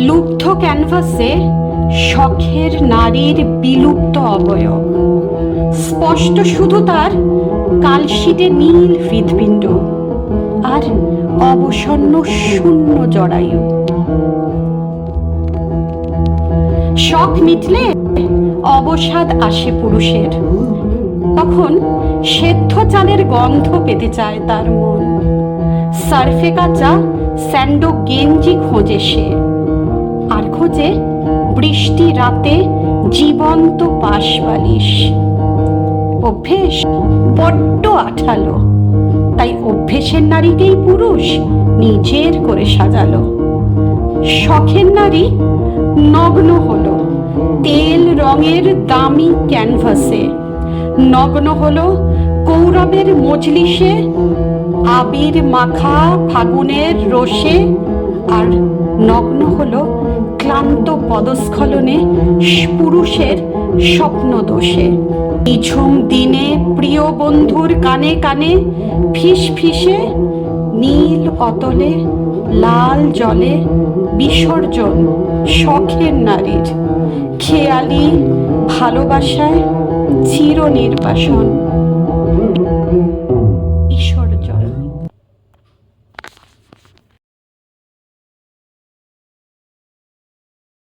লুব্ধ ক্যানভাসে শখের নারীর বিলুপ্ত অবয়ব, স্পষ্ট শুধু তার কালশিটে নীল হৃৎপিণ্ড আর অবসন্ন শূন্য জরায়ু। শখ মিটলে অবসাদ আসে পুরুষের, তখন সেদ্ধ চালের গন্ধ পেতে চায় তার মন। সার্ফে কাচা স্যান্ডো গেঞ্জি খোঁজে সে, আর খোঁজে বৃষ্টি রাতে জীবন্ত পাশ বালিশ। অভ্যেস বড্ড আঠালো, তাই অভ্যেসের নারীকেই পুরুষ নিজের করে সাজালো। শখের নারী নগ্ন হলো তেল রঙের দামি ক্যানভাসে, নগ্ন হলো কৌরবের মজলিসে, আবির মাখা ফাগুনের রোষে, আর নগ্ন হলো ক্লান্ত পদস্খলনে পুরুষের স্বপ্ন দোষে। নিঝুম দিনে প্রিয় বন্ধুর কানে কানে ফিস ফিসে, নীল অতলে লাল জলে বিসর্জন শখের নারীর, খেয়ালি ভালোবাসায় চির নির্বাসন।